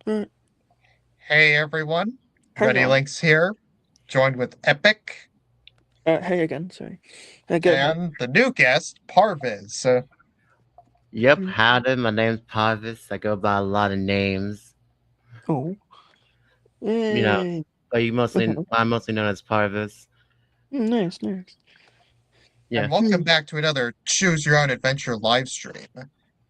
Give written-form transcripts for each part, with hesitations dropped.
Mm. Hey everyone, Hang Reddy on. Linx here, joined with Epic Hey again. Sorry. Go ahead. and the new guest, Parviz. Yep, Mhm. howdy, my name's Parvis. I go by a lot of names. Oh. You know, Yay. but Mhm. I'm mostly known as Parvis. Nice, nice. Yeah. And welcome Hmm. back to another Choose Your Own Adventure live stream,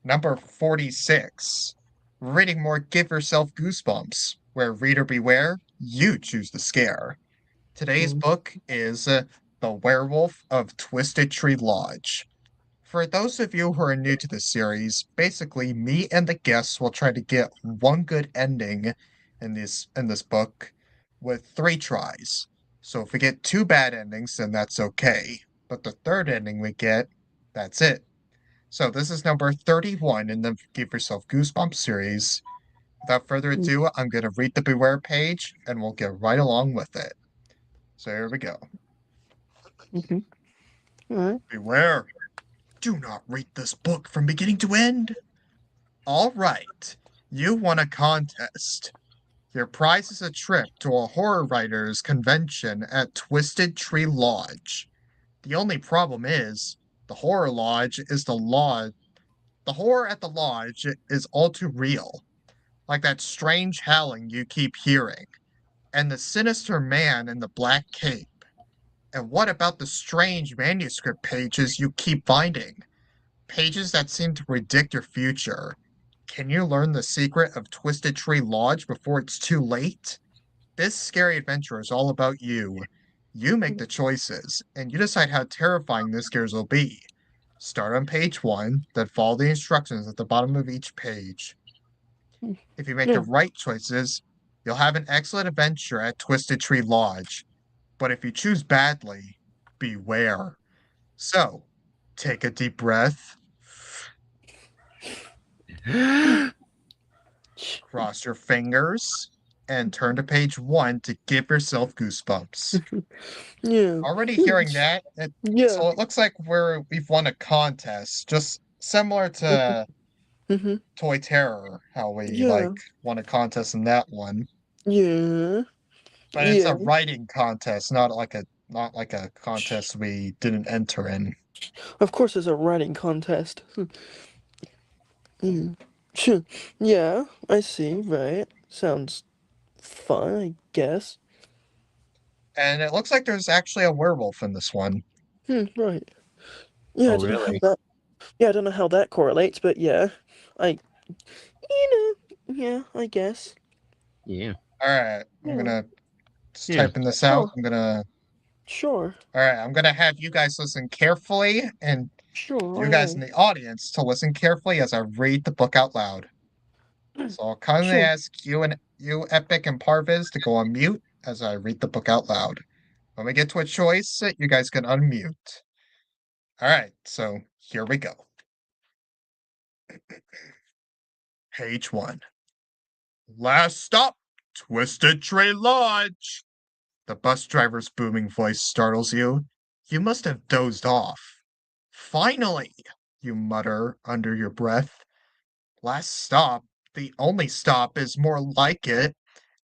number 46. Reading more Give Yourself Goosebumps, where reader beware, you choose the scare. Today's Mm. book is The Werewolf of Twisted Tree Lodge. For those of you who are new to the series, basically me and the guests will try to get one good ending in this book with 3 tries. So if we get 2 bad endings, then that's okay. But the third ending we get, that's it. So this is number 31 in the Give Yourself Goosebumps series. Without further ado, I'm going to read the Beware page and we'll get right along with it. So here we go. Mm-hmm. All right. Beware! Do not read this book from beginning to end. All right, you won a contest. Your prize is a trip to a horror writers convention at Twisted Tree Lodge. The only problem is, the horror lodge is the lodge. The horror at the lodge is all too real, like that strange howling you keep hearing, and the sinister man in the black cape. And what about the strange manuscript pages you keep finding? Pages that seem to predict your future. Can you learn the secret of Twisted Tree Lodge before it's too late? This scary adventure is all about you. You make the choices, and you decide how terrifying the scares will be. Start on page 1, then follow the instructions at the bottom of each page. If you make the Yeah. right choices, you'll have an excellent adventure at Twisted Tree Lodge. But if you choose badly, beware. So, take a deep breath, cross your fingers, and turn to page 1 to give yourself goosebumps. Yeah. Already hearing Yes. that, Yeah. so it looks like we've won a contest, just similar to Mm-hmm. Toy Terror, how we Yeah. won a contest in that one. Yeah. But it's a Yeah. writing contest, not like a contest we didn't enter in. Of course, it's a writing contest. Mm. Yeah, I see. Right. Sounds fun, I guess. And it looks like there's actually a werewolf in this one. Right. Yeah, I Oh, don't know how really? that. Yeah, I don't know how that correlates, but yeah, I. Yeah, I guess. Yeah. Alright, I'm Yeah. gonna just Yeah. typing this out. Oh, sure. Alright, I'm gonna have you guys listen carefully and Sure. you All guys in right. the audience to listen carefully as I read the book out loud. So I'll kindly Sure. ask you, Epic and Parviz, to go on mute as I read the book out loud. When we get to a choice, you guys can unmute. Alright, so here we go. Page 1. Last stop, Twisted Tree Lodge. The bus driver's booming voice startles you. You must have dozed off. Finally, you mutter under your breath. Last stop, the only stop is more like it,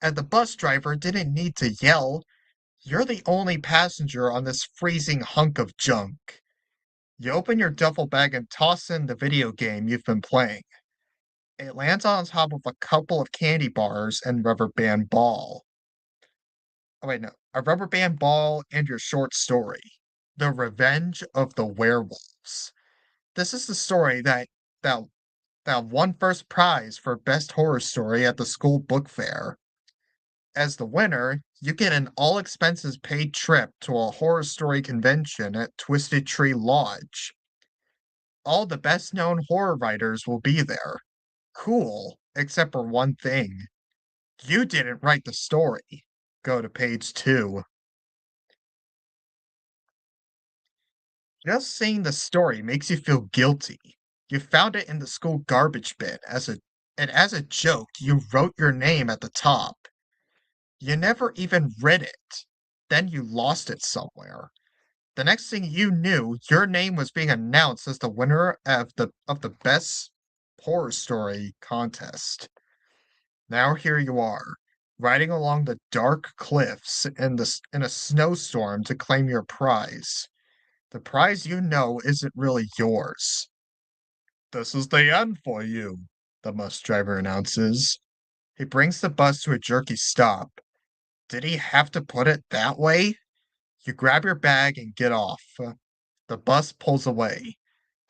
and the bus driver didn't need to yell. You're the only passenger on this freezing hunk of junk. You open your duffel bag and toss in the video game you've been playing. It lands on top of a couple of candy bars and rubber band ball. Oh wait, no. A rubber band ball and your short story. The Revenge of the Werewolves. This is the story that that won first prize for best horror story at the school book fair. As the winner, you get an all expenses paid trip to a horror story convention at Twisted Tree Lodge. All the best known horror writers will be there. Cool, except for one thing. You didn't write the story. Go to page 2. Just seeing the story makes you feel guilty. You found it in the school garbage bin and as a joke, you wrote your name at the top. You never even read it. Then you lost it somewhere. The next thing you knew, your name was being announced as the winner of the best horror story contest. Now here you are, riding along the dark cliffs in a snowstorm to claim your prize. The prize you know isn't really yours. This is the end for you, the bus driver announces. He brings the bus to a jerky stop. Did he have to put it that way? You grab your bag and get off. The bus pulls away,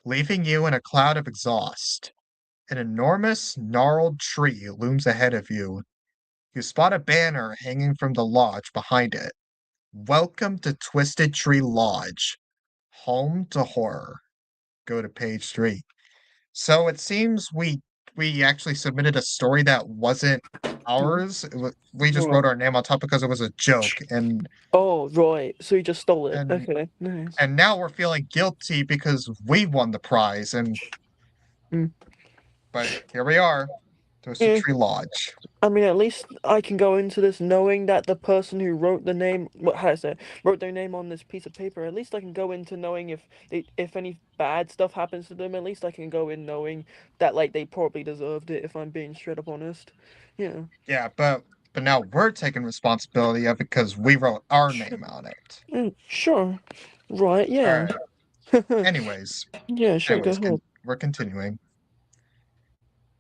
leaving you in a cloud of exhaust. An enormous, gnarled tree looms ahead of you. You spot a banner hanging from the lodge behind it. Welcome to Twisted Tree Lodge, home to horror. Go to page 3. So it seems we actually submitted a story that wasn't ours. We just Right. wrote our name on top because it was a joke, Oh, right. So you just stole it. and Okay, nice. and now we're feeling guilty because we won the prize. Mm. But here we are, Twisted Yeah. Tree Lodge. I mean, at least I can go into this knowing that the person who wrote the name, what how to say, wrote their name on this piece of paper. At least I can go into knowing if any bad stuff happens to them. At least I can go in knowing that like they probably deserved it. If I'm being straight up honest. Yeah. Yeah, but now we're taking responsibility of it because we wrote our Sure. name on it. Sure. Right. All Yeah. right. Anyways, Yeah. Sure. Go ahead. we're continuing.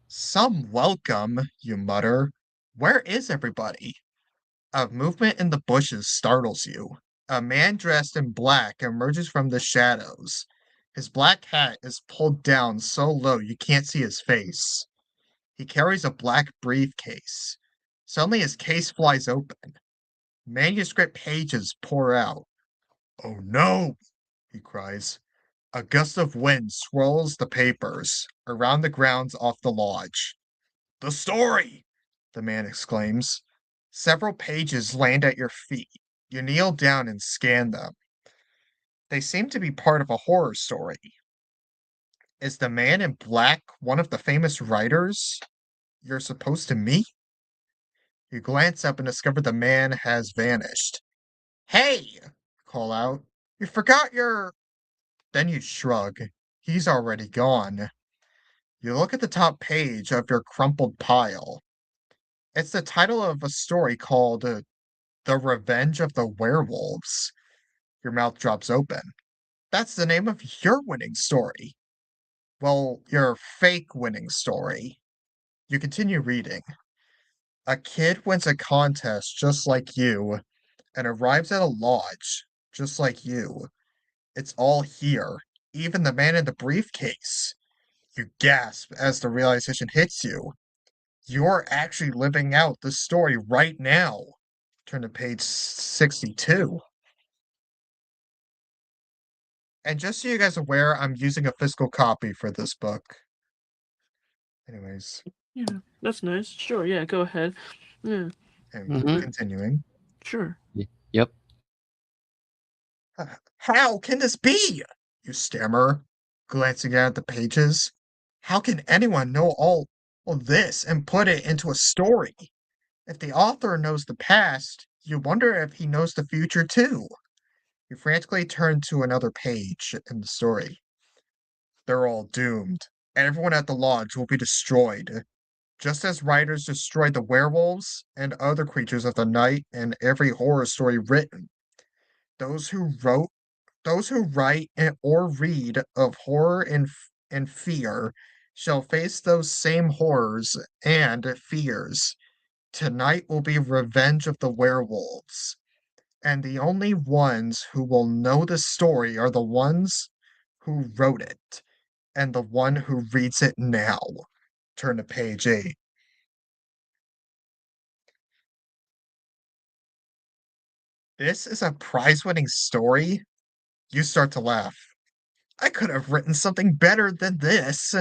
Some welcome, you mutter. Where is everybody? A movement in the bushes startles you. A man dressed in black emerges from the shadows. His black hat is pulled down so low you can't see his face. He carries a black briefcase. Suddenly his case flies open. Manuscript pages pour out. Oh no, he cries. A gust of wind swirls the papers around the grounds off the lodge. The story! The man exclaims. Several pages land at your feet. You kneel down and scan them. They seem to be part of a horror story. Is the man in black one of the famous writers you're supposed to meet? You glance up and discover the man has vanished. Hey! Call out. You forgot your. Then you shrug. He's already gone. You look at the top page of your crumpled pile. It's the title of a story called The Revenge of the Werewolves. Your mouth drops open. That's the name of your winning story. Well, your fake winning story. You continue reading. A kid wins a contest just like you and arrives at a lodge just like you. It's all here, even the man in the briefcase. You gasp as the realization hits you. You're actually living out the story right now. Turn to page 62. And just so you guys are aware, I'm using a physical copy for this book. Anyways, Yeah. That's nice. Sure. Yeah. Go ahead. Yeah. and Mm-hmm. continuing. Sure. Yep. How can this be? You stammer, glancing at the pages. How can anyone know all this and put it into a story? If the author knows the past, you wonder if he knows the future too. You frantically turn to another page in the story. They're all doomed. Everyone at the lodge will be destroyed, just as writers destroyed the werewolves and other creatures of the night in every horror story written. Those who wrote, those who write or read of horror and fear shall face those same horrors and fears. Tonight will be Revenge of the Werewolves, and the only ones who will know the story are the ones who wrote it and the one who reads it now. Turn to page 8. This is a prize winning story? You start to laugh. I could have written something better than this.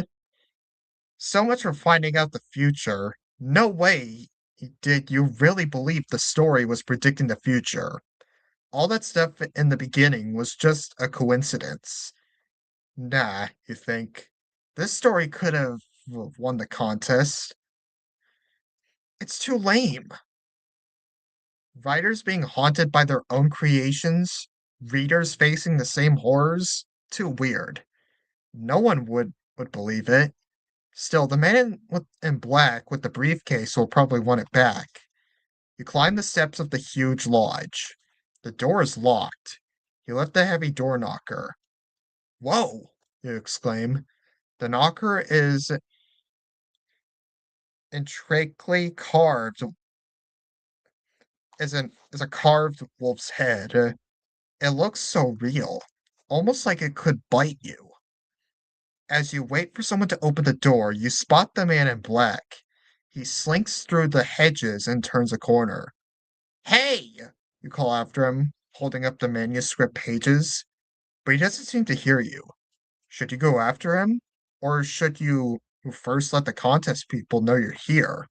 So much for finding out the future. No way did you really believe the story was predicting the future. All that stuff in the beginning was just a coincidence. Nah, you think. This story could have won the contest. It's too lame. Writers being haunted by their own creations, readers facing the same horrors, too weird. No one would believe it. Still, the man in black with the briefcase will probably want it back. You climb the steps of the huge lodge. The door is locked. You lift the heavy door knocker. Whoa! You exclaim. The knocker is intricately carved is a carved wolf's head. It looks so real, almost like it could bite you. As you wait for someone to open the door, you spot the man in black. He slinks through the hedges and turns a corner. Hey! You call after him, holding up the manuscript pages, but he doesn't seem to hear you. Should you go after him, or should you first let the contest people know you're here?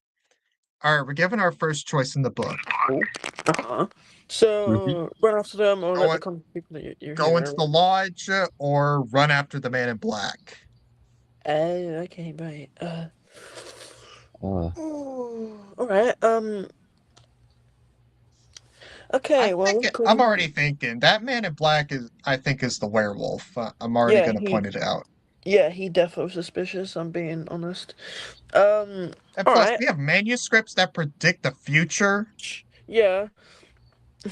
Alright, we're given our first choice in the book. Uh-huh. So run after them or let Go, the people that you're go here. into the lodge or run after the man in black. Okay, right. Oh. All right. Okay. Well, I'm already thinking that man in black I think is the werewolf. I'm already yeah, gonna point it out. he definitely was suspicious. I'm being honest. And All plus, right. we have manuscripts that predict the future. Yeah.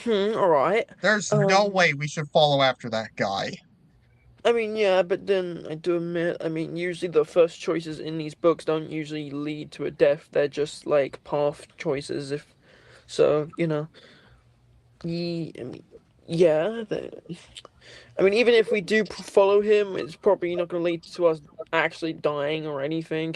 All right. There's no way we should follow after that guy. I mean, yeah, but then I do admit, I mean, usually the first choices in these books don't usually lead to a death. They're just like path choices. If so, I mean, yeah. I mean, even if we do follow him, it's probably not going to lead to us actually dying or anything.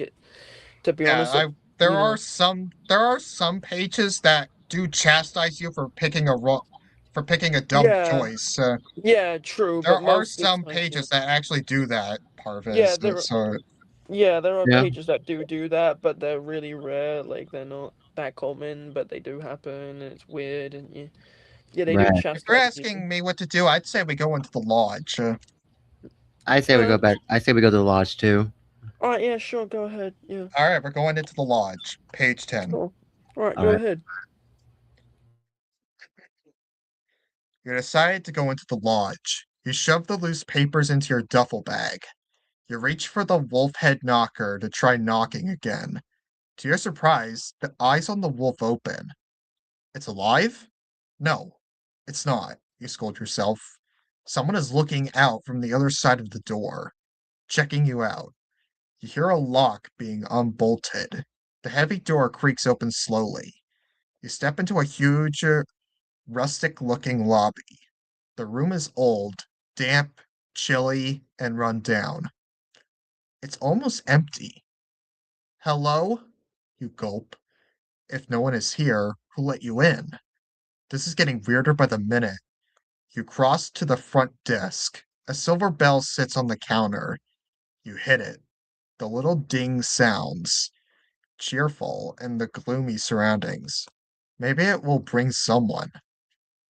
To be Yeah, honest, there you are know. some pages that do chastise you for picking a dumb Yeah, choice. yeah, true. There But are most of the some time, pages that actually do that, yeah, Parviz. there, So yeah, there are Yeah. pages that do that, but they're really rare. Like they're not that common, but they do happen, and it's weird, and yeah, they do Right. if you're chastise you. asking me what to do, I'd say we go into the lodge. I say we go back. I say we go to the lodge too. All right, yeah, sure, go ahead. Yeah, All right, we're going into the lodge. Page 10. sure. All right, All go right. ahead. You decided to go into the lodge. You shove the loose papers into your duffel bag. You reach for the wolf head knocker to try knocking again. To your surprise, the eyes on the wolf open. It's alive? No, it's not, you scold yourself. Someone is looking out from the other side of the door, checking you out. You hear a lock being unbolted. The heavy door creaks open slowly. You step into a huge, rustic looking lobby. The room is old, damp, chilly, and run down. It's almost empty. Hello? You gulp. If no one is here, who let you in? This is getting weirder by the minute. You cross to the front desk. A silver bell sits on the counter. You hit it. The little ding sounds, cheerful in the gloomy surroundings. Maybe it will bring someone.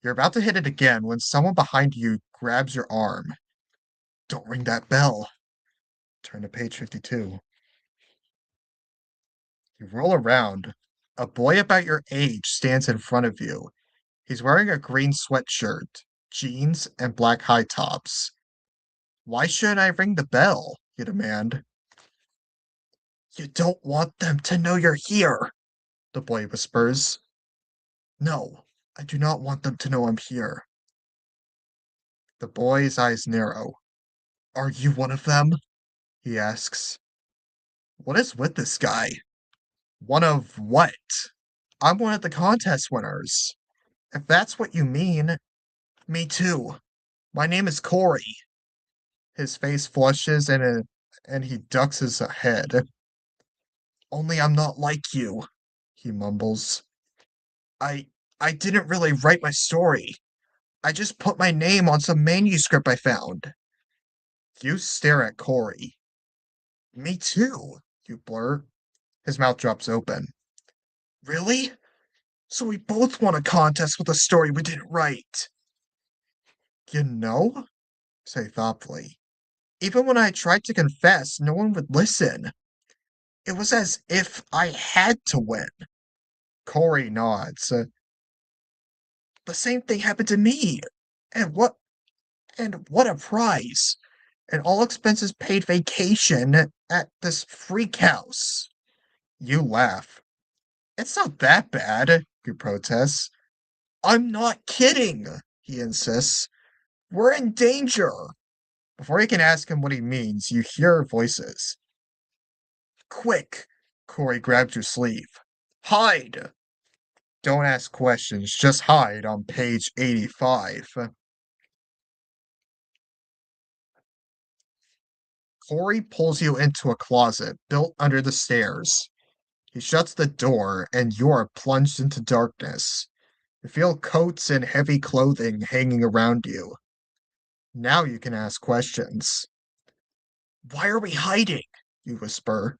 You're about to hit it again when someone behind you grabs your arm. Don't ring that bell. Turn to page 52. You roll around. A boy about your age stands in front of you. He's wearing a green sweatshirt, jeans, and black high tops. Why should I ring the bell? You demand. You don't want them to know you're here, the boy whispers. No, I do not want them to know I'm here. The boy's eyes narrow. Are you one of them? He asks. What is with this guy? One of what? I'm one of the contest winners. If that's what you mean, me too. My name is Corey. His face flushes and he ducks his head. Only I'm not like you, he mumbles. I I didn't really write my story. I just put my name on some manuscript I found. You stare at Corey. Me too, you blurt. His mouth drops open. Really? So we both won a contest with a story we didn't write. You know? Say thoughtfully. Even when I tried to confess, no one would listen. It was as if I had to win. Corey nods. The same thing happened to me. And what and what a prize. an all expenses paid vacation at this freak house. You laugh. It's not that bad, you protest. I'm not kidding, he insists. We're in danger. Before you can ask him what he means, you hear voices. Quick! Corey grabs your sleeve. Hide! Don't ask questions, just hide on page 85. Corey pulls you into a closet built under the stairs. He shuts the door, and you are plunged into darkness. You feel coats and heavy clothing hanging around you. Now you can ask questions. Why are we hiding? You whisper.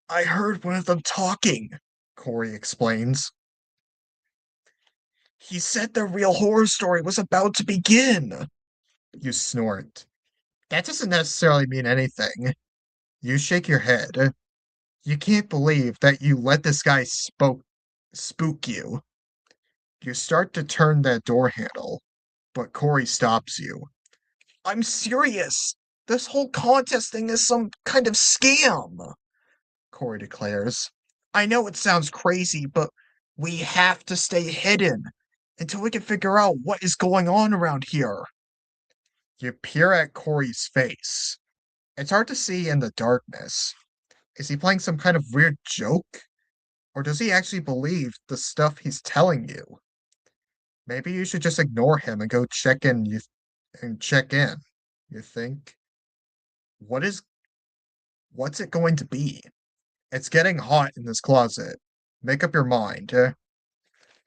I heard one of them talking, Corey explains. He said the real horror story was about to begin. You snort. That doesn't necessarily mean anything. You shake your head. You can't believe that you let this guy spook you. You start to turn that door handle, but Corey stops you. I'm serious. This whole contest thing is some kind of scam, Corey declares. I know it sounds crazy, but we have to stay hidden until we can figure out what is going on around here. You peer at Corey's face. It's hard to see in the darkness. Is he playing some kind of weird joke? Or does he actually believe the stuff he's telling you? Maybe you should just ignore him and go check in. You think? What is what's it going to be? It's getting hot in this closet. Make up your mind.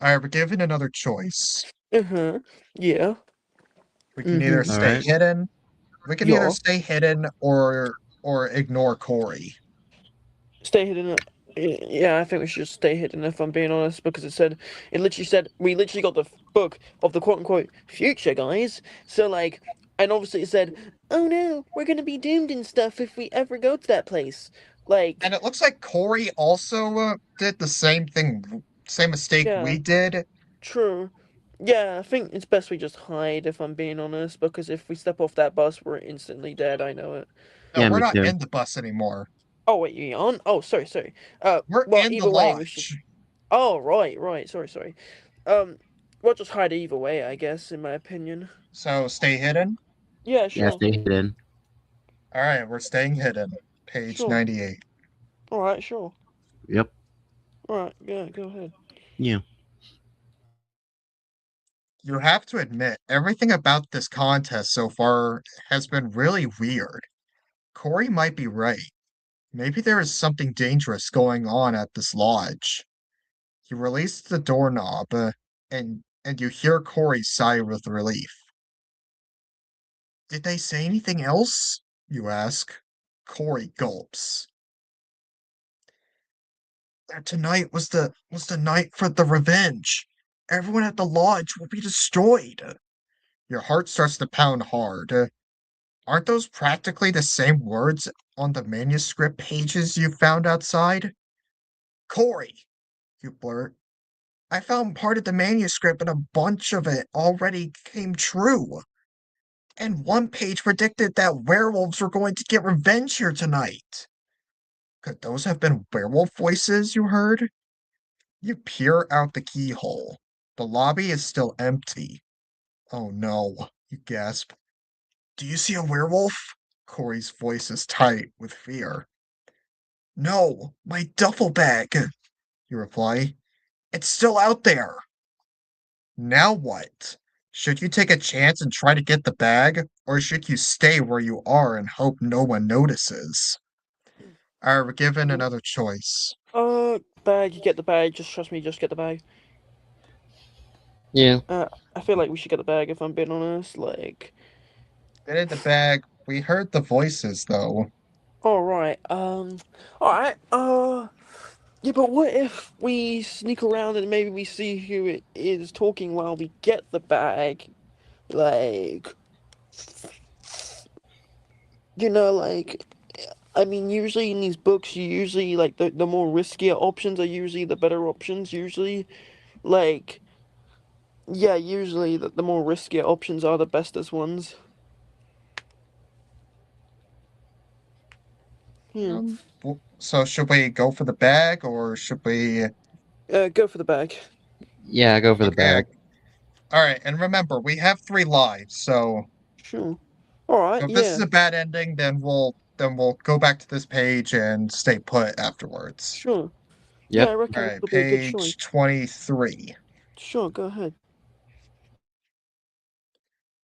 I have given another choice. Uh-huh. Yeah. We can either Mm-hmm. stay Alright. hidden. We can either Yeah. stay hidden or ignore Corey. Stay hidden. Yeah, I think we should just stay hidden if I'm being honest, because it literally said we literally got the book of the quote unquote future, guys. So like, and obviously it said, oh no, we're gonna be doomed and stuff if we ever go to that place. Like, And it looks like Corey also did the same thing, same mistake yeah, we did. true. Yeah, I think it's best we just hide if I'm being honest, because if we step off that bus, we're instantly dead. I know it. No, Yeah, we're me not too. in the bus anymore. Oh wait, you on? Oh, sorry, sorry. We're Well, in the either way, we should. lodge. Oh, right, right. Sorry, sorry. Um, we'll just hide either way, I guess, in my opinion. So stay hidden. Yeah, Yeah, sure, stay hidden. All right, we're staying hidden. Page sure. 98. All right, sure. Yep. All right, yeah, go ahead. Yeah. You have to admit, everything about this contest so far has been really weird. Corey might be right. Maybe there is something dangerous going on at this lodge. You release the doorknob, and you hear Corey sigh with relief. Did they say anything else? You ask. Corey gulps. That tonight was the night for the revenge. Everyone at the lodge will be destroyed. Your heart starts to pound hard. Aren't those practically the same words on the manuscript pages you found outside? Corey, you blurt. I found part of the manuscript and a bunch of it already came true. And one page predicted that werewolves were going to get revenge here tonight. Could those have been werewolf voices you heard? You peer out the keyhole. The lobby is still empty. Oh no, you gasp. Do you see a werewolf? Corey's voice is tight with fear. No, my duffel bag, you reply. It's still out there. Now what? Should you take a chance and try to get the bag, or should you stay where you are and hope no one notices? Are given Mm, another choice. Bag, you get the bag. Just trust me, just get the bag. Yeah. I feel like we should get the bag if I'm being honest. Like, Get in the bag. We heard the voices, though. all right, all right, yeah, but what if we sneak around and maybe we see who it is talking while we get the bag? Like, like, I mean, usually in these books, you usually, like, the more riskier options are usually the better options, usually. Like, yeah, usually the more riskier options are the bestest ones. Hmm. So should we go for the bag or should we? Go for the bag. Yeah, go for the Okay. bag. All right, and remember we have 3 lives, so Sure. All right. if this is Yeah. a bad ending, then we'll go back to this page and stay put afterwards. Sure. Yeah, I Yep. All reckon this right, will be a good choice. page 23. Sure. Go ahead.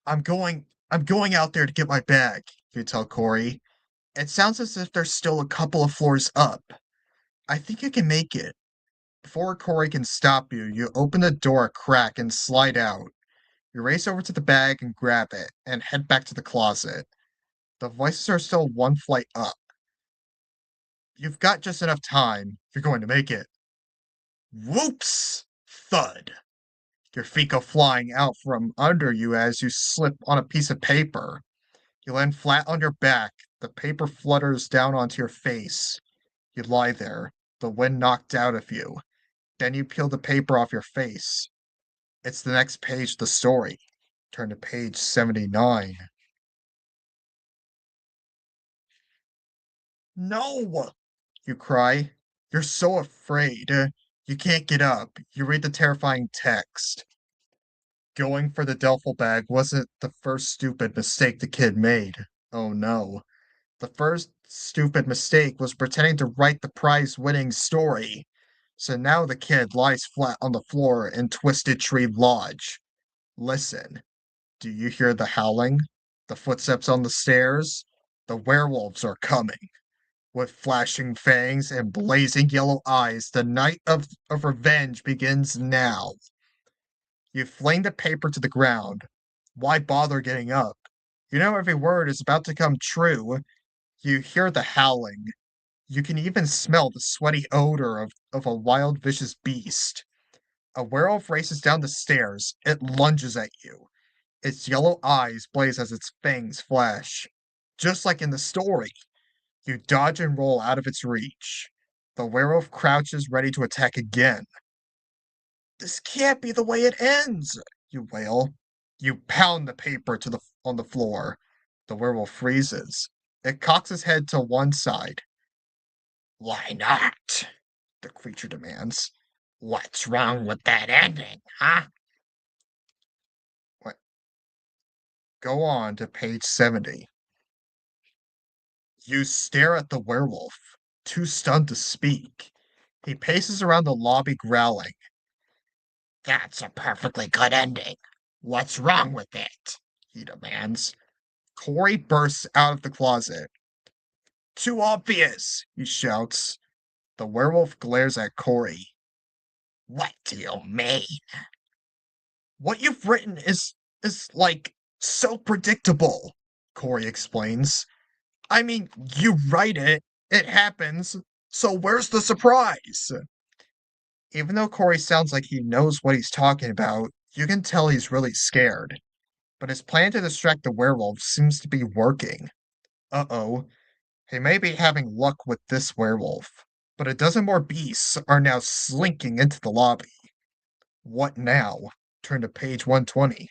I'm going out there to get my bag, you tell Corey. It sounds as if there's still a couple of floors up. I think I can make it. Before Corey can stop you, you open the door a crack and slide out. You race over to the bag and grab it, and head back to the closet. The voices are still 1 flight up. You've got just enough time. You're going to make it. Whoops! Thud. Your feet go flying out from under you as you slip on a piece of paper. You land flat on your back. The paper flutters down onto your face. You lie there, the wind knocked out of you. Then you peel the paper off your face. It's the next page of the story. Turn to page 79. No! You cry. You're so afraid. You can't get up. You read the terrifying text. Going for the duffel bag wasn't the first stupid mistake the kid made. Oh no. The first stupid mistake was pretending to write the prize winning story. So now the kid lies flat on the floor in Twisted Tree Lodge. Listen, do you hear the howling? The footsteps on the stairs? The werewolves are coming. With flashing fangs and blazing yellow eyes, the night of revenge begins now. You fling the paper to the ground. Why bother getting up? You know every word is about to come true. You hear the howling. You can even smell the sweaty odor of a wild, vicious beast. A werewolf races down the stairs. It lunges at you. Its yellow eyes blaze as its fangs flash. Just like in the story, you dodge and roll out of its reach. The werewolf crouches ready to attack again. This can't be the way it ends, you wail. You pound the paper on the floor. The werewolf freezes. It cocks its head to one side. Why not? The creature demands. What's wrong with that ending, huh? What? Go on to page 70. You stare at the werewolf, too stunned to speak. He paces around the lobby growling. That's a perfectly good ending. What's wrong with it? He demands. Corey bursts out of the closet. Too obvious, he shouts. The werewolf glares at Corey. What do you mean? What you've written is like so predictable, Corey explains. I mean, you write it, it happens, so where's the surprise? Even though Corey sounds like he knows what he's talking about, you can tell he's really scared. But his plan to distract the werewolf seems to be working. Uh-oh, he may be having luck with this werewolf, but a dozen more beasts are now slinking into the lobby. What now? Turn to page 120.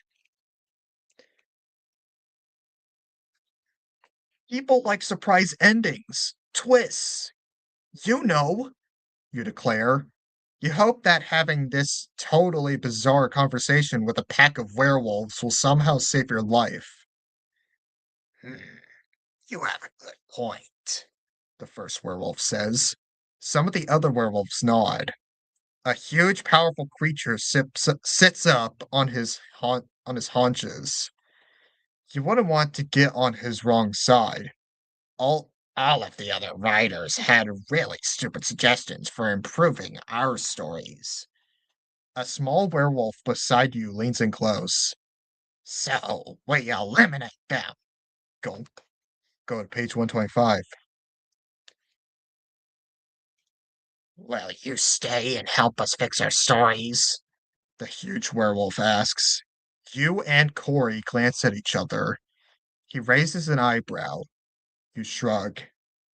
People like surprise endings, twists. You know, you declare. You hope that having this totally bizarre conversation with a pack of werewolves will somehow save your life. Hmm, you have a good point, the first werewolf says. Some of the other werewolves nod. A huge, powerful creature sits up on his haunches. You wouldn't want to get on his wrong side. All of the other writers had really stupid suggestions for improving our stories. A small werewolf beside you leans in close. So we eliminate them. Go, go to page 125. Will you stay and help us fix our stories? The huge werewolf asks. You and Corey glance at each other. He raises an eyebrow. You shrug.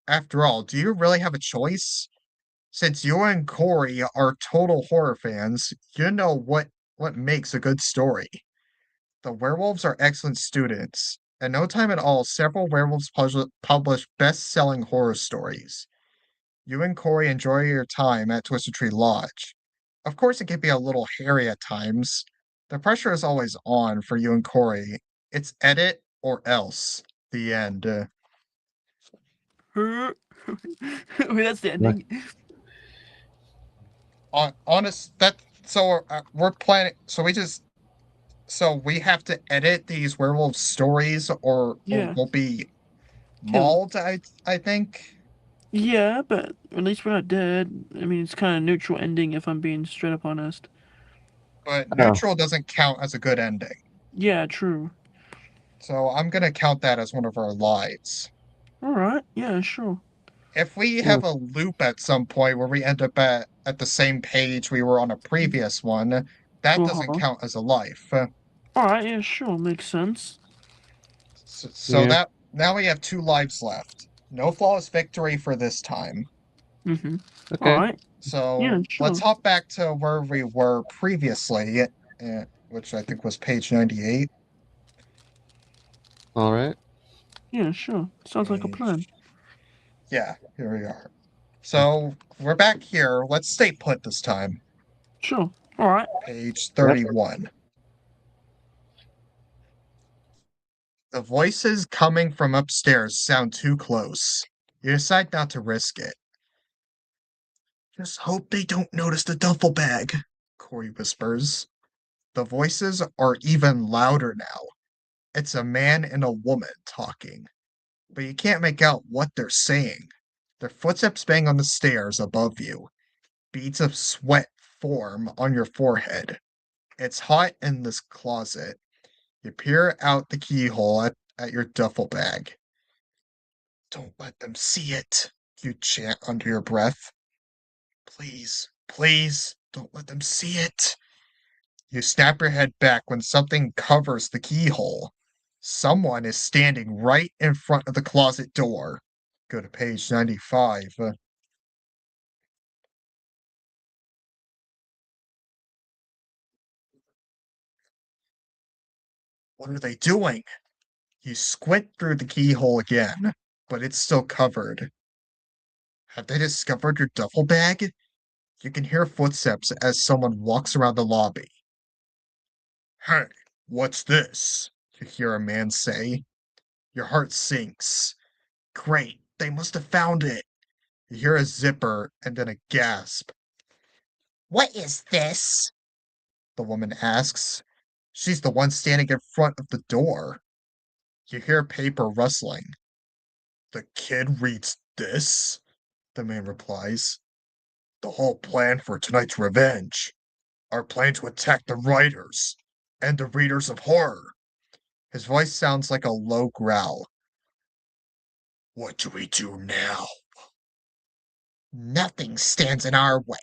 After all, do you really have a choice? Since you and Corey are total horror fans, you know what makes a good story. The werewolves are excellent students, In no time at all, several werewolves published best-selling horror stories. You and Corey enjoy your time at Twisted Tree Lodge. Of course, it can be a little hairy at times. The pressure is always on for you and Corey. It's edit or else. The end. Wait, that's the What? ending. Honest, that so we're planning. So we have to edit these werewolf stories, or Yeah, we'll be killed. mauled. I think. Yeah, but at least we're not dead. I mean, it's kind of neutral ending if I'm being straight up honest. But Oh, neutral doesn't count as a good ending. Yeah, true. So I'm gonna count that as one of our lives. All right. Yeah, sure. If we oh, have a loop at some point where we end up at the same page we were on a previous one, that Uh doesn't huh. count as a life. All right. Yeah, sure. Makes sense. So yeah. that now we have two lives left. No flawless victory for this time. Mm-hmm. All Okay. right. Yeah, So let's sure. hop back to where we were previously, which I think was page 98. All right. Yeah, sure. Sounds like a plan. Page. Yeah, here we are. So we're back here. Let's stay put this time. Sure. All right. Page Yep. 31. The voices coming from upstairs sound too close. You decide not to risk it. Just hope they don't notice the duffel bag, Corey whispers. The voices are even louder now. It's a man and a woman talking, but you can't make out what they're saying. Their footsteps bang on the stairs above you. Beads of sweat form on your forehead. It's hot in this closet. You peer out the keyhole at your duffel bag. Don't let them see it, you chant under your breath. Please, please, don't let them see it. You snap your head back when something covers the keyhole. Someone is standing right in front of the closet door. Go to page 95. What are they doing? You squint through the keyhole again, but it's still covered. Have they discovered your duffel bag? You can hear footsteps as someone walks around the lobby. Hey, what's this? You hear a man say. Your heart sinks. Great, they must have found it. You hear a zipper and then a gasp. What is this? The woman asks. She's the one standing in front of the door. You hear paper rustling. The kid reads this? The man replies. The whole plan for tonight's revenge. Our plan to attack the writers and the readers of horror. His voice sounds like a low growl. What do we do now? Nothing stands in our way,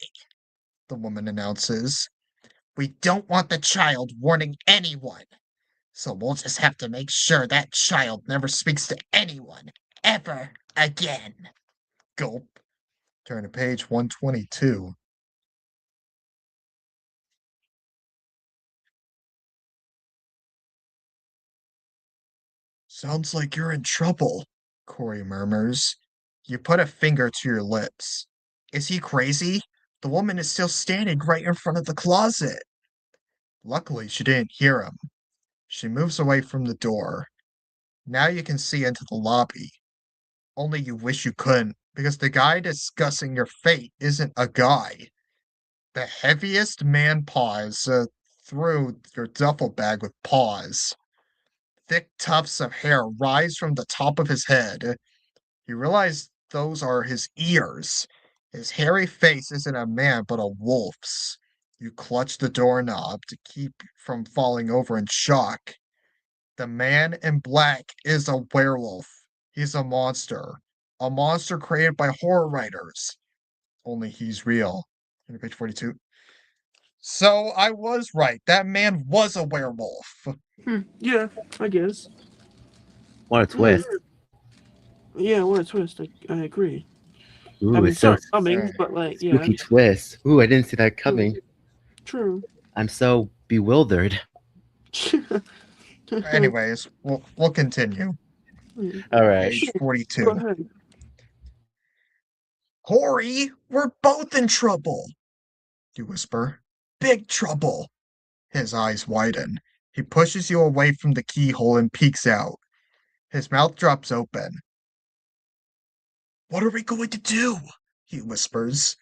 the woman announces. We don't want the child warning anyone, so we'll just have to make sure that child never speaks to anyone ever again. Gulp. Turn to page 122. Sounds like you're in trouble, Corey murmurs. You put a finger to your lips. Is he crazy? The woman is still standing right in front of the closet. Luckily, she didn't hear him. She moves away from the door. Now you can see into the lobby. Only you wish you couldn't, because the guy discussing your fate isn't a guy. The heaviest man paws through your duffel bag with paws. Thick tufts of hair rise from the top of his head. You realize those are his ears. His hairy face isn't a man but a wolf's. You clutch the doorknob to keep from falling over in shock. The man in black is a werewolf. He's a monster. A monster created by horror writers. Only he's real. Page 42. So I was right. That man was a werewolf. Yeah, I guess. What a Hmm. twist. Yeah, what a twist. I agree. I Ooh, mean, it's so sorry, coming, Eh, but like, yeah. spooky twist. Ooh, I didn't see that True. coming. True. I'm so bewildered. Anyways, we'll continue. All right. Page Sure. Go 42. ahead. Corey, we're both in trouble, you whisper. Big trouble. His eyes widen. He pushes you away from the keyhole and peeks out. His mouth drops open. What are we going to do? He whispers.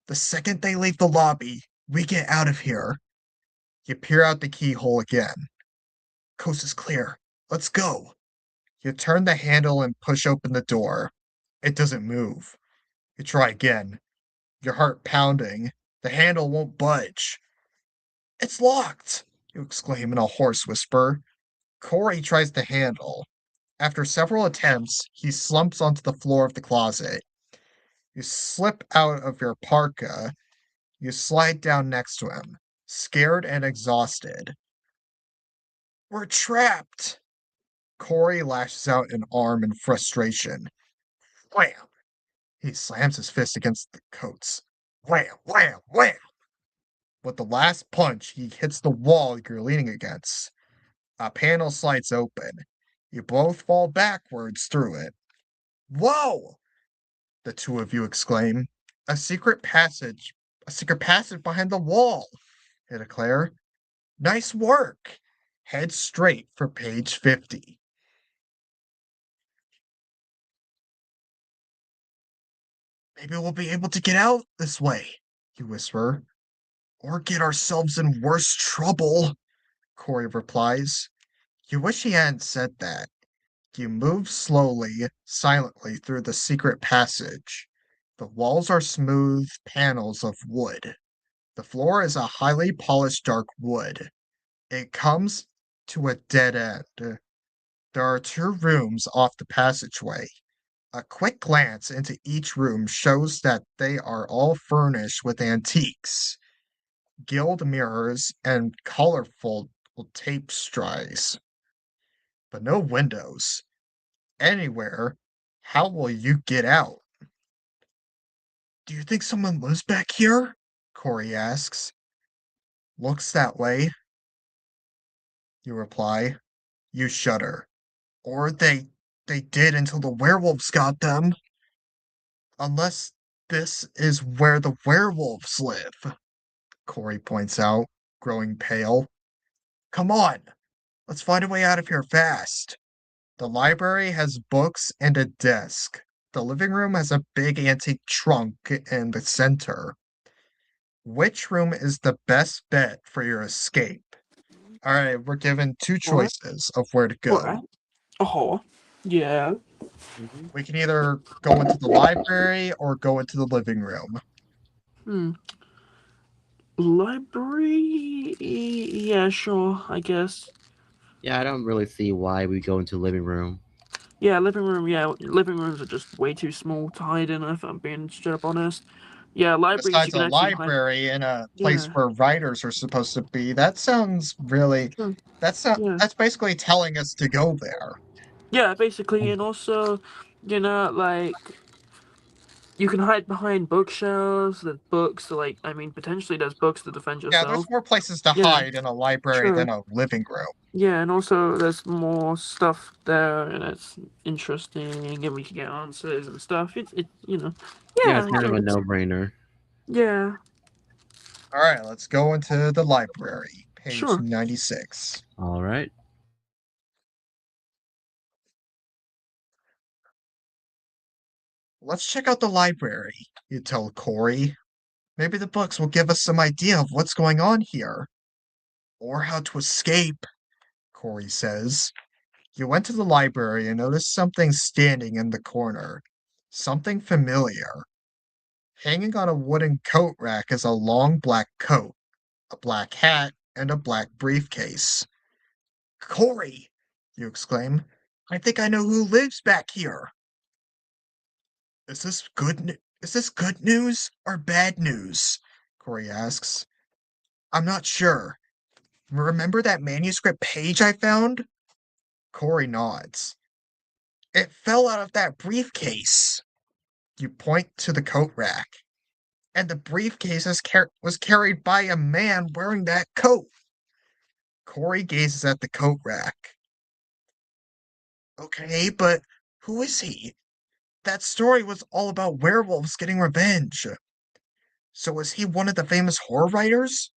The second they leave the lobby, we get out of here. You peer out the keyhole again. Coast is clear. Let's go. You turn the handle and push open the door. It doesn't move. You try again, your heart pounding. The handle won't budge. It's locked, you exclaim in a hoarse whisper. Corey tries the handle. After several attempts, he slumps onto the floor of the closet. You slip out of your parka. You slide down next to him, scared and exhausted. We're trapped! Corey lashes out an arm in frustration. Wham! He slams his fist against the coats. Wham! Wham! Wham! With the last punch, he hits the wall you're leaning against. A panel slides open. You both fall backwards through it. Whoa! The two of you exclaim. A secret passage. A secret passage behind the wall, they declare. Nice work. Head straight for page 50. Maybe we'll be able to get out this way, you whisper. Or get ourselves in worse trouble, Corey replies. You wish he hadn't said that. You move slowly, silently through the secret passage. The walls are smooth panels of wood. The floor is a highly polished dark wood. It comes to a dead end. There are two rooms off the passageway. A quick glance into each room shows that they are all furnished with antiques, gilt mirrors, and colorful tapestries, but no windows. Anywhere. How will you get out? Do you think someone lives back here? Corey asks. Looks that way, you reply. You shudder. Or they did until the werewolves got them. Unless this is where the werewolves live, Corey points out, growing pale. Come on, let's find a way out of here fast. The library has books and a desk. The living room has a big antique trunk in the center. Which room is the best bet for your escape? All right, we're given two Alright. choices of where to go. Alright. Oh. Yeah. Mhm. We can either go into the library or go into the living room. Hmm. Library? Yeah, sure, I guess. Yeah, I don't really see why we go into living room. Yeah, living room. Yeah, living rooms are just way too small to hide in. If I'm being straight up honest. Yeah, libraries you Besides can a actually hide. library in a place Yeah. where writers are supposed to be, that sounds really Sure. Yeah. that's basically telling us to go there. Yeah, basically, and also, like you can hide behind bookshelves. There's books. Like, I mean, potentially there's books to defend Yeah, there's yourself. more places to Yeah. hide in a library Sure. than a living room. Yeah, and also there's more stuff there, and it's interesting, and we can get answers and stuff. Yeah, Yeah, it's kind of a no-brainer. yeah, All right, let's go into the library, page sure. 96. All right. Let's check out the library, you tell Corey. Maybe the books will give us some idea of what's going on here. Or how to escape, Corey says. You went to the library and noticed something standing in the corner. Something familiar. Hanging on a wooden coat rack is a long black coat, a black hat, and a black briefcase. Corey, you exclaim. I think I know who lives back here. Is this good news or bad news? Corey asks. I'm not sure. Remember that manuscript page I found? Corey nods. It fell out of that briefcase. You point to the coat rack, and the briefcase was carried by a man wearing that coat. Corey gazes at the coat rack. Okay, but who is he? That story was all about werewolves getting revenge. So is he one of the famous horror writers?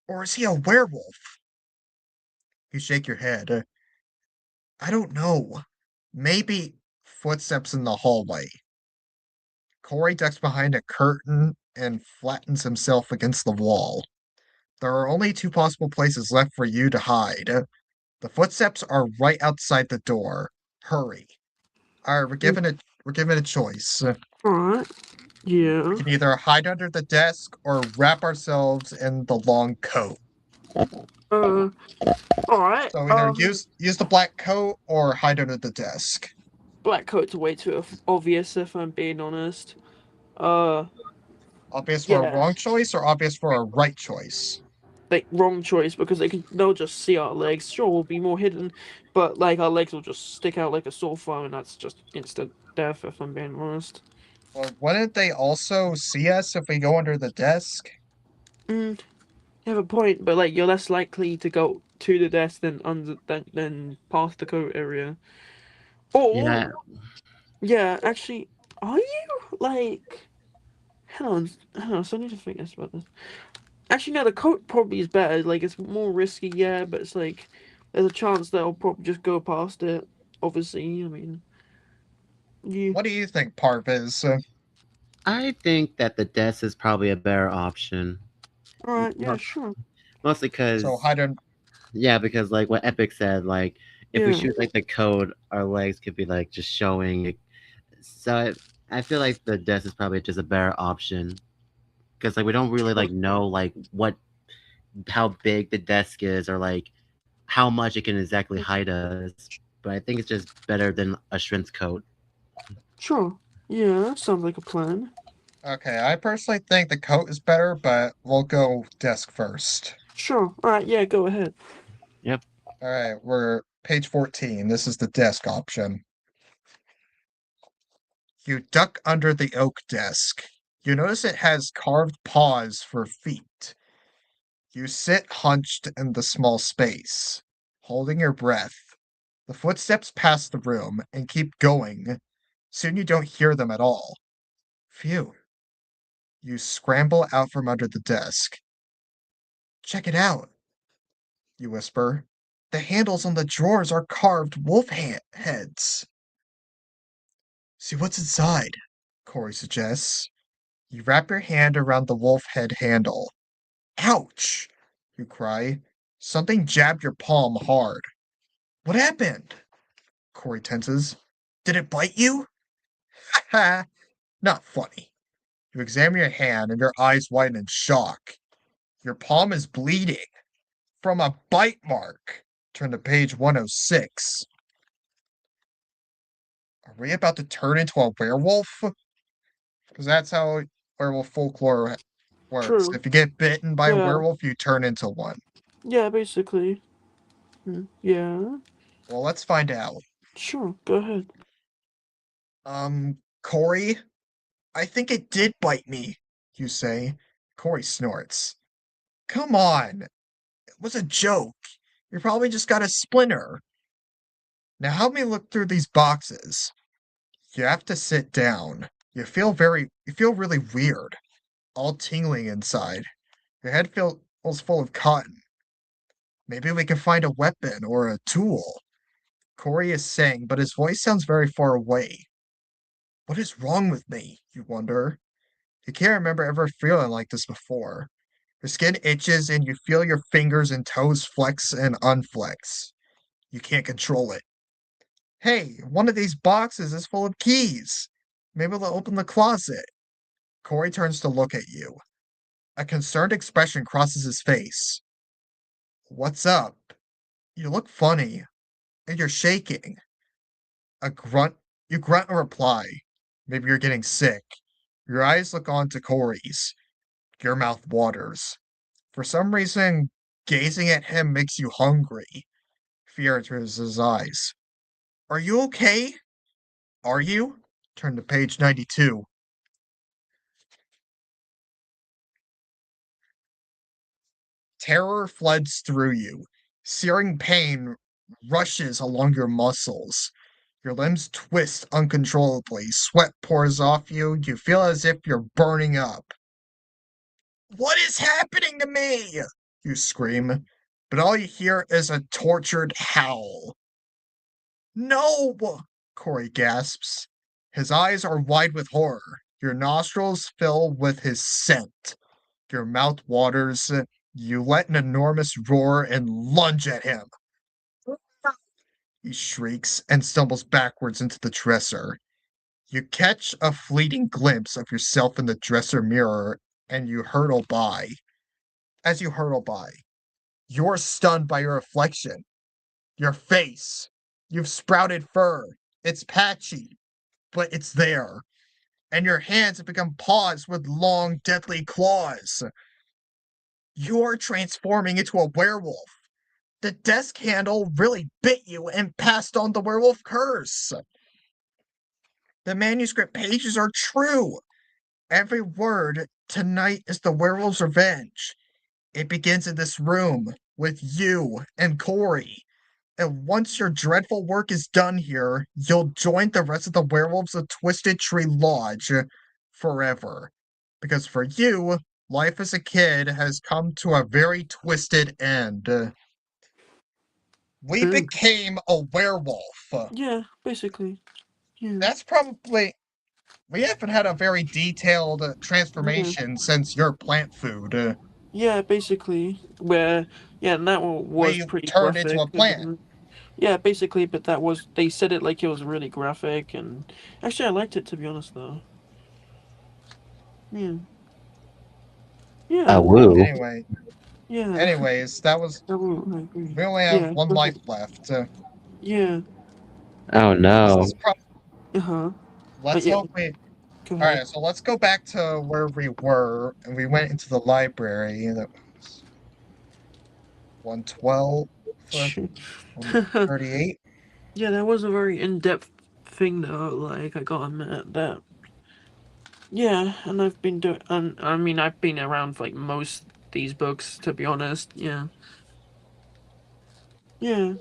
Or is he a werewolf? You shake your head. I don't know. Maybe footsteps in the hallway. Corey ducks behind a curtain and flattens himself against the wall. There are only two possible places left for you to hide. The footsteps are right outside the door. Hurry. Alright, we're given a choice. Alright. We Yeah. can either hide under the desk or wrap ourselves in the long coat. Uh. Alright. So either use the black coat or hide under the desk. Black coat's way too obvious if I'm being honest. Uh. Obvious for a Yeah. wrong choice or obvious for a right choice? Like wrong choice because they'll just see our legs. Sure, we'll be more hidden, but like our legs will just stick out like a sore thumb, and that's just instant death. If I'm being honest. Well, wouldn't they also see us if we go under the desk? Mm, you have a point, but like you're less likely to go to the desk than past the coat area. Or Yeah, yeah, actually, are you like? Hang on. So I need to think this about this. Actually, no, the coat probably is better. Like it's more risky, yeah, but it's like there's a chance that I'll probably just go past it. Obviously, I mean, you. What do you think, Parviz? I think that the desk is probably a better option. All right, yeah, Mo- sure, Mostly So because, hide under. yeah, because like what Epic said, like if we yeah, shoot like the code, our legs could be like just showing. So I feel like the desk is probably just a better option because like we don't really sure, like know like what how big the desk is or like how much it can exactly hide us. But I think it's just better than a shrink's coat. sure. Yeah, that sounds like a plan. Okay, I personally think the coat is better, but we'll go desk first. Sure. All right, yeah, go ahead. Yep. Alright, we're page 14. This is the desk option. You duck under the oak desk. You notice it has carved paws for feet. You sit hunched in the small space, holding your breath. The footsteps pass the room and keep going. Soon you don't hear them at all. Phew. You scramble out from under the desk. Check it out, you whisper. The handles on the drawers are carved wolf heads. See what's inside, Corey suggests. You wrap your hand around the wolf head handle. Ouch! You cry. Something jabbed your palm hard. What happened? Corey tenses. Did it bite you? Ha! Not funny. You examine your hand and your eyes widen in shock. Your palm is bleeding from a bite mark. Turn to page 106. Are we about to turn into a werewolf? Because that's how werewolf folklore works. True. If you get bitten by a Yeah, werewolf, you turn into one. yeah, basically. Yeah, Well, let's find out. sure. Go ahead. Corey, I think it did bite me, you say. Corey snorts. Come on, it was a joke. You probably just got a splinter. Now help me look through these boxes. You have to sit down. You feel really weird, all tingling inside. Your head feels full of cotton. Maybe we can find a weapon or a tool. Corey is saying, but his voice sounds very far away. What is wrong with me? You wonder. You can't remember ever feeling like this before. Your skin itches and you feel your fingers and toes flex and unflex. You can't control it. Hey, one of these boxes is full of keys. Maybe they'll open the closet. Corey turns to look at you. A concerned expression crosses his face. What's up? You look funny, and you're shaking. A grunt. You grunt a reply. Maybe you're getting sick. Your eyes look onto Corey's. Your mouth waters. For some reason, gazing at him makes you hungry. Fear enters his eyes. Are you okay? Are you? Turn to page 92. Terror floods through you. Searing pain rushes along your muscles. Your limbs twist uncontrollably. Sweat pours off you. You feel as if you're burning up. What is happening to me? You scream, but all you hear is a tortured howl. No! Corey gasps. His eyes are wide with horror. Your nostrils fill with his scent. Your mouth waters. You let an enormous roar and lunge at him. He shrieks and stumbles backwards into the dresser. You catch a fleeting glimpse of yourself in the dresser mirror and you hurtle by. As you hurtle by, you're stunned by your reflection. Your face. You've sprouted fur. It's patchy, but it's there. And your hands have become paws with long, deadly claws. You're transforming into a werewolf. The desk handle really bit you and passed on the werewolf curse. The manuscript pages are true. Every word tonight is the werewolf's revenge. It begins in this room with you and Corey. And once your dreadful work is done here, you'll join the rest of the werewolves of Twisted Tree Lodge forever. Because for you, life as a kid has come to a very twisted end. We Boom. became a werewolf. Yeah, basically. Yeah. That's probably. We haven't had a very detailed Yeah. transformation since your plant food. Yeah, basically. Where yeah, and that one was We pretty turned into graphic. a plant. Yeah, basically, but that was they said it like it was really graphic, and actually I liked it to be honest though. Yeah. Ah, Yeah. woo. Anyway, Yeah. anyways, that was. I agree. We only have Yeah. one Go life ahead. left. Yeah. Oh This no. is probably. Uh huh. Let's Yeah. hope we. Go All ahead. right, so let's go back to where we were, and we went into the library. That was 112, yeah, 138. that was a very in-depth thing though. Like I gotta admit that. Yeah, and I've been doing. I mean, I've been around like most these books to be honest. Yeah. Yeah.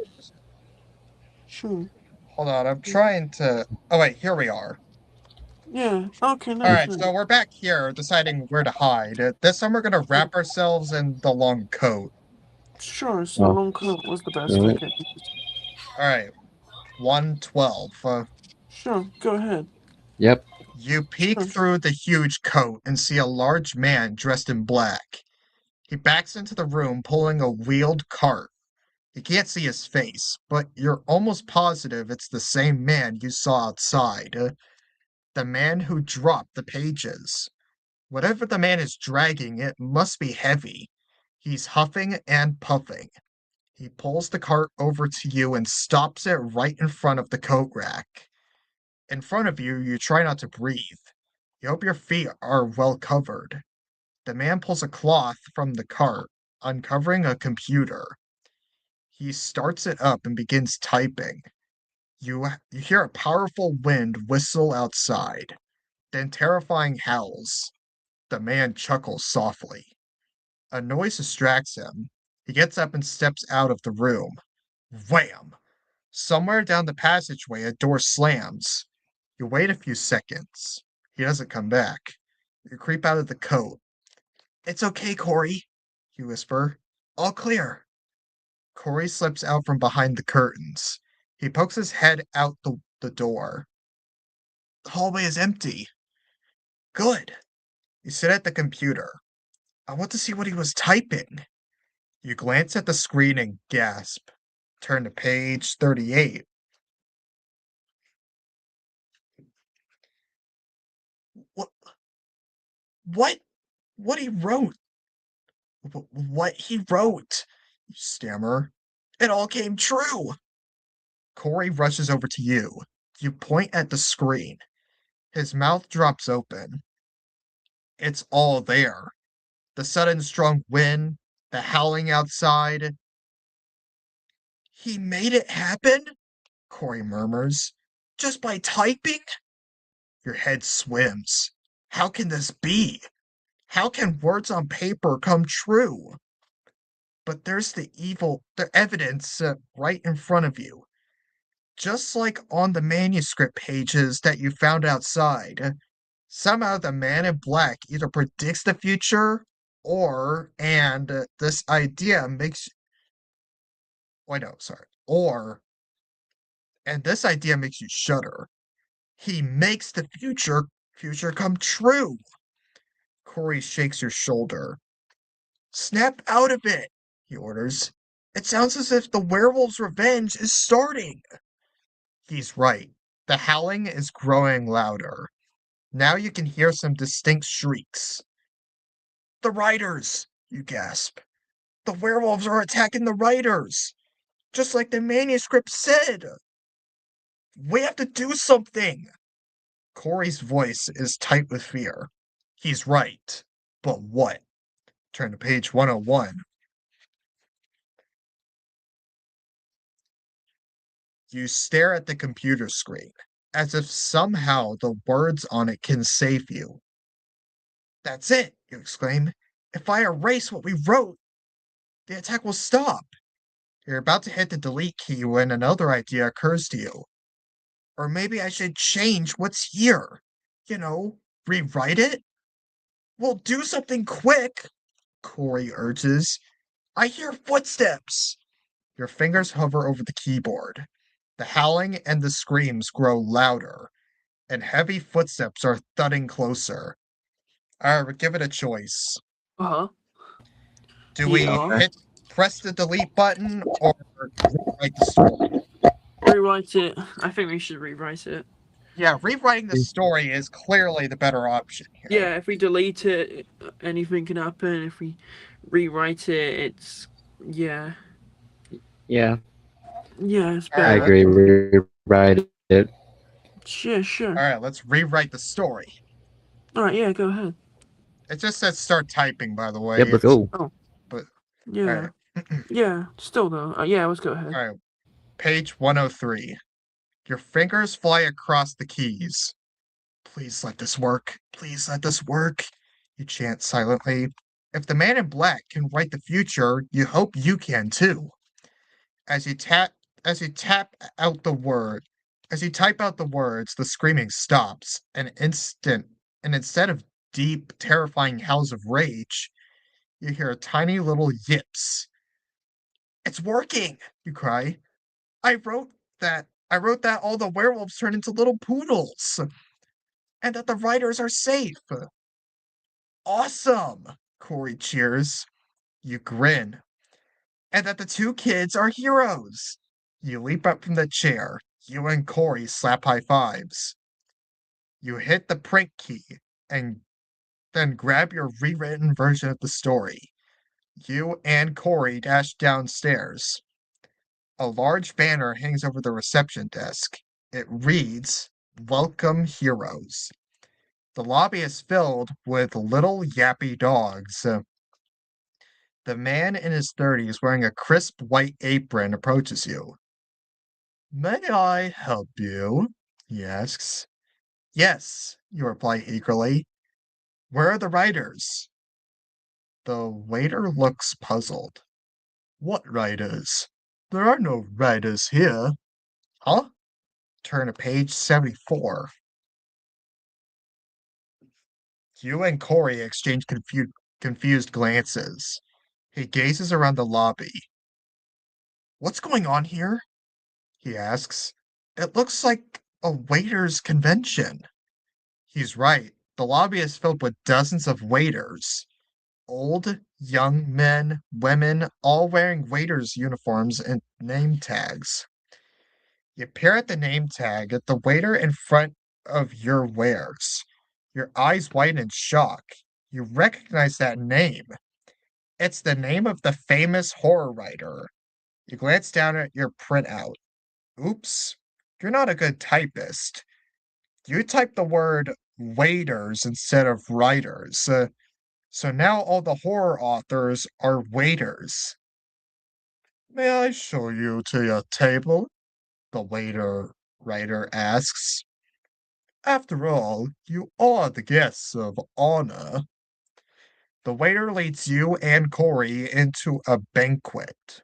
Sure. Hold on, I'm trying to. Oh wait, here we are. Yeah. Okay. All Nice. right, Nice. so we're back here deciding where to hide. This time we're gonna wrap ourselves in the long coat. Sure. So Oh, long coat was the best. alright. Okay. All right, 112. Sure. Go ahead. Yep. You peek Sure. through the huge coat and see a large man dressed in black. He backs into the room pulling a wheeled cart. You can't see his face, but you're almost positive it's the same man you saw outside. The man who dropped the pages. Whatever the man is dragging, it must be heavy. He's huffing and puffing. He pulls the cart over to you and stops it right in front of the coat rack. In front of you, you try not to breathe. You hope your feet are well covered. The man pulls a cloth from the cart, uncovering a computer. He starts it up and begins typing. You hear a powerful wind whistle outside, then terrifying howls. The man chuckles softly. A noise distracts him. He gets up and steps out of the room. Wham! Somewhere down the passageway, a door slams. You wait a few seconds. He doesn't come back. You creep out of the coat. It's okay, Corey, you whisper. All clear. Corey slips out from behind the curtains. He pokes his head out the door. The hallway is empty. Good. You sit at the computer. I want to see what he was typing. You glance at the screen and gasp. Turn to page 38. What? What? What he wrote? What he wrote? You stammer. It all came true. Corey rushes over to you. You point at the screen. His mouth drops open. It's all there. The sudden strong wind, the howling outside. He made it happen? Corey murmurs. Just by typing? Your head swims. How can this be? How can words on paper come true? But there's the evidence right in front of you. just like on the manuscript pages that you found outside. Somehow the man in black either predicts the future or, and this idea makes, wait, no, sorry, or, and this idea makes you shudder. He makes the future come true. Corey shakes your shoulder. Snap out of it, he orders. It sounds as if the werewolf's revenge is starting. He's right. The howling is growing louder. Now you can hear some distinct shrieks. The riders, you gasp. The werewolves are attacking the riders, just like the manuscript said. We have to do something. Corey's voice is tight with fear. He's right. But what? Turn to page 101. You stare at the computer screen, as if somehow the words on it can save you. That's it, you exclaim. If I erase what we wrote, the attack will stop. You're about to hit the delete key when another idea occurs to you. Or maybe I should change what's here. You know, rewrite it? Well, do something quick, Corey urges. I hear footsteps. Your fingers hover over the keyboard. The howling and the screams grow louder, and heavy footsteps are thudding closer. Give it a choice. Uh huh. Do we Yeah. press the delete button or rewrite the story? Rewrite it. I think we should rewrite it. Yeah, rewriting the story is clearly the better option here. Yeah, if we delete it, anything can happen. If we rewrite it, it's yeah, Yeah, yeah, it's All I better. right, agree. Rewrite it. Sure. all right, let's rewrite the story. All right, yeah, go ahead. It just says start typing, by the way. Yep, let's go. Oh, But all yeah, right, yeah. Still though, yeah, let's go ahead. all right. Page 103. Your fingers fly across the keys. Please let this work. Please let this work. You chant silently. If the man in black can write the future, you hope you can too. As you tap as you tap out the word, as you type out the words, the screaming stops. And instead of deep, terrifying howls of rage, you hear tiny little yips. It's working, you cry. I wrote that all the werewolves turn into little poodles, and that the writers are safe. Awesome! Corey cheers. You grin. And that the two kids are heroes. You leap up from the chair. You and Corey slap high fives. You hit the print key and then grab your rewritten version of the story. You and Corey dash downstairs. A large banner hangs over the reception desk. It reads, Welcome Heroes. The lobby is filled with little yappy dogs. The man in his 30s wearing a crisp white apron approaches you. May I help you? He asks. Yes, you reply eagerly. Where are the writers? The waiter looks puzzled. What writers? There are no writers here. Huh? Turn to page 74. You and Corey exchange confused glances. He gazes around the lobby. What's going on here? He asks. It looks like a waiters' convention. He's right. The lobby is filled with dozens of waiters. Old, young men, women, all wearing waiters' uniforms and name tags. You peer at the name tag at the waiter in front of your wares. Your eyes widen in shock. You recognize that name. It's the name of the famous horror writer. You glance down at your printout. Oops, you're not a good typist. You typed the word waiters instead of writers. So now all the horror authors are waiters. May I show you to your table? The waiter writer asks. After all, you are the guests of honor. The waiter leads you and Corey into a banquet.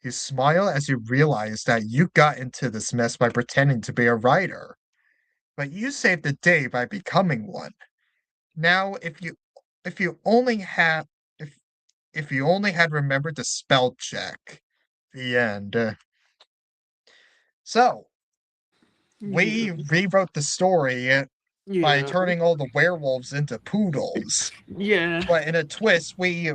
You smile as you realize that you got into this mess by pretending to be a writer, but you saved the day by becoming one. Now, if you only had if if you only had remembered the spell check. The end. So, Yeah. we rewrote the story by Yeah. turning all the werewolves into poodles. Yeah. But in a twist, we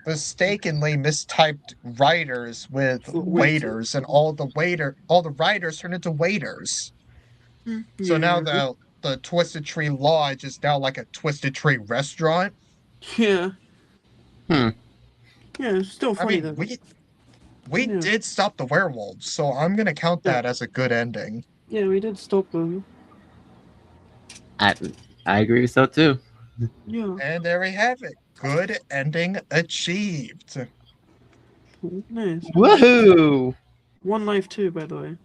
mistakenly mistyped writers with Waiter. waiters, and all the writers turned into waiters. So now Yeah. the Twisted Tree Lodge is now like a Twisted Tree restaurant. Yeah. Hmm. Yeah. It's still I funny mean, though. we Yeah. did stop the werewolves, so I'm gonna count Yeah. that as a good ending. Yeah. We did stop them. I I agree so too. Yeah. And there we have it. Good ending achieved. Nice. Woohoo! One life too, by the way.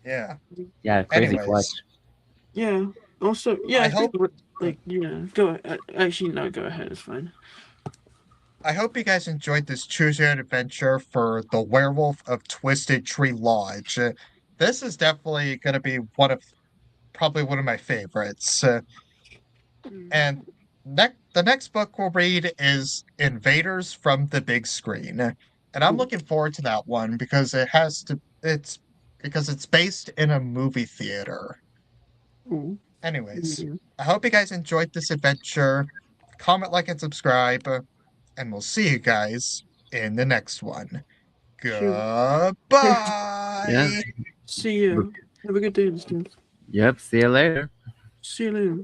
Yeah. Yeah, crazy Anyways, clutch. Yeah. Also, yeah. I I think hope like yeah. Go. Actually, no. Go ahead. It's fine. I hope you guys enjoyed this choose your own adventure for the Werewolf of Twisted Tree Lodge. This is definitely going to be probably one of my favorites. And the next book we'll read is Invaders from the Big Screen. And I'm Cool. looking forward to that one it's because it's based in a movie theater. Cool. Anyways, Yeah. I hope you guys enjoyed this adventure. Comment, like, and subscribe, and we'll see you guys in the next one. Sure. Yeah. Goodbye. See you. Have a good day, students. Yep. See you later. See you later.